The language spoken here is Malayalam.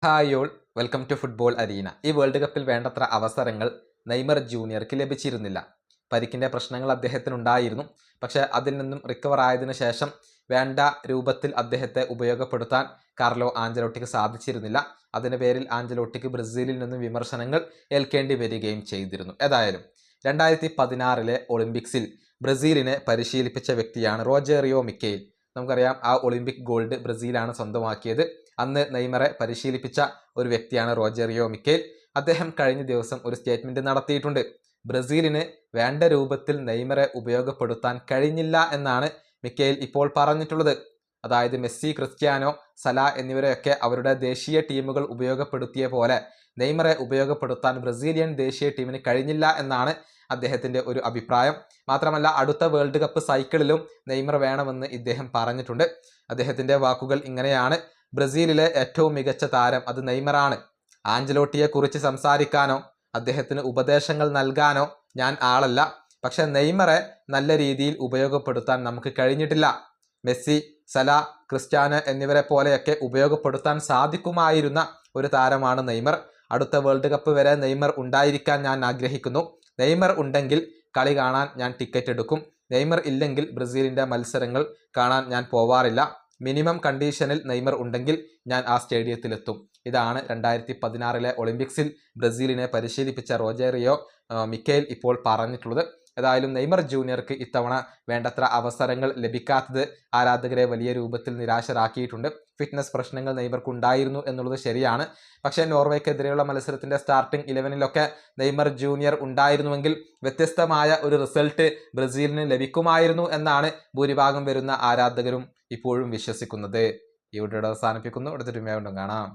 Hi all, welcome to football arena. ഈ വേൾഡ് കപ്പിൽ വേണ്ടത്ര അവസരങ്ങൾ നെയ്മർ ജൂനിയർക്ക് ലഭിച്ചിരുന്നില്ല. പരിക്കിൻ്റെ പ്രശ്നങ്ങൾ അദ്ദേഹത്തിനുണ്ടായിരുന്നു. പക്ഷേ അതിൽ നിന്നും റിക്കവർ ആയതിനു ശേഷം വേണ്ട രൂപത്തിൽ അദ്ദേഹത്തെ ഉപയോഗപ്പെടുത്താൻ കാർലോ ആഞ്ചലോട്ടിക്ക് സാധിച്ചിരുന്നില്ല. അതിൻ്റെ പേരിൽ ആഞ്ചലോട്ടിക്ക് ബ്രസീലിൽ നിന്നും വിമർശനങ്ങൾ ഏൽക്കേണ്ടി വരികയും ചെയ്തിരുന്നു. ഏതായാലും 2016 ഒളിമ്പിക്സിൽ ബ്രസീലിനെ പരിശീലിപ്പിച്ച വ്യക്തിയാണ് റോജേറിയോ മിക്കെയിൽ. നമുക്കറിയാം, ആ ഒളിമ്പിക് ഗോൾഡ് ബ്രസീലാണ് സ്വന്തമാക്കിയത്. അന്ന് നെയ്മറെ പരിശീലിപ്പിച്ച ഒരു വ്യക്തിയാണ് റോജേറിയോ മിക്കെയിൽ. അദ്ദേഹം കഴിഞ്ഞ ദിവസം ഒരു സ്റ്റേറ്റ്മെന്റ് നടത്തിയിട്ടുണ്ട്. ബ്രസീലിന് വേണ്ട രൂപത്തിൽ നെയ്മറെ ഉപയോഗപ്പെടുത്താൻ കഴിഞ്ഞില്ല എന്നാണ് മിക്കെയിൽ ഇപ്പോൾ പറഞ്ഞിട്ടുള്ളത്. അതായത് മെസ്സി, ക്രിസ്ത്യാനോ, സല എന്നിവരെയൊക്കെ അവരുടെ ദേശീയ ടീമുകൾ ഉപയോഗപ്പെടുത്തിയ പോലെ നെയ്മറെ ഉപയോഗപ്പെടുത്താൻ ബ്രസീലിയൻ ദേശീയ ടീമിന് കഴിഞ്ഞില്ല എന്നാണ് അദ്ദേഹത്തിന്റെ ഒരു അഭിപ്രായം. മാത്രമല്ല, അടുത്ത വേൾഡ് കപ്പ് സൈക്കിളിലും നെയ്മർ വേണമെന്ന് ഇദ്ദേഹം പറഞ്ഞിട്ടുണ്ട്. അദ്ദേഹത്തിന്റെ വാക്കുകൾ ഇങ്ങനെയാണ്: ബ്രസീലിലെ ഏറ്റവും മികച്ച താരം അത് നെയ്മറാണ്. ആഞ്ചലോട്ടിയെ കുറിച്ച് സംസാരിക്കാനോ അദ്ദേഹത്തിന് ഉപദേശങ്ങൾ നൽകാനോ ഞാൻ ആളല്ല. പക്ഷെ നെയ്മറെ നല്ല രീതിയിൽ ഉപയോഗപ്പെടുത്താൻ നമുക്ക് കഴിഞ്ഞിട്ടില്ല. മെസ്സി, സല, ക്രിസ്ത്യാനോ എന്നിവരെ പോലെയൊക്കെ ഉപയോഗപ്പെടുത്താൻ സാധിക്കുമായിരുന്ന ഒരു താരമാണ് നെയ്മർ. അടുത്ത വേൾഡ് കപ്പ് വരെ നെയ്മർ ഉണ്ടായിരിക്കാൻ ഞാൻ ആഗ്രഹിക്കുന്നു. നെയ്മർ ഉണ്ടെങ്കിൽ കളി കാണാൻ ഞാൻ ടിക്കറ്റ് എടുക്കും. നെയ്മർ ഇല്ലെങ്കിൽ ബ്രസീലിന്റെ മത്സരങ്ങൾ കാണാൻ ഞാൻ പോവാറില്ല. മിനിമം കണ്ടീഷനിൽ നെയ്മർ ഉണ്ടെങ്കിൽ ഞാൻ ആ സ്റ്റേഡിയത്തിലെത്തും. ഇതാണ് 2016 ഒളിമ്പിക്സിൽ ബ്രസീലിനെ പരിശീലിപ്പിച്ച റോജേറിയോ മിക്കെയിൽ ഇപ്പോൾ പറഞ്ഞിട്ടുള്ളത്. ഏതായാലും നെയ്മർ ജൂനിയർക്ക് ഇത്തവണ വേണ്ടത്ര അവസരങ്ങൾ ലഭിക്കാത്തത് ആരാധകരെ വലിയ രൂപത്തിൽ നിരാശരാക്കിയിട്ടുണ്ട്. ഫിറ്റ്നസ് പ്രശ്നങ്ങൾ നെയ്മർക്ക് ഉണ്ടായിരുന്നു എന്നുള്ളത് ശരിയാണ്. പക്ഷേ നോർവേക്കെതിരെയുള്ള മത്സരത്തിന്റെ സ്റ്റാർട്ടിംഗ് 11-ലൊക്കെ നെയ്മർ ജൂനിയർ ഉണ്ടായിരുന്നുവെങ്കിൽ വ്യത്യസ്തമായ ഒരു റിസൾട്ട് ബ്രസീലിന് ലഭിക്കുമായിരുന്നു എന്നാണ് ഭൂരിഭാഗം വരുന്ന ആരാധകരും ഇപ്പോഴും വിശ്വസിക്കുന്നത്. ഈ വീഡിയോ അവസാനിപ്പിക്കുന്നു. അടുത്തൊരു വീഡിയോ കാണാം.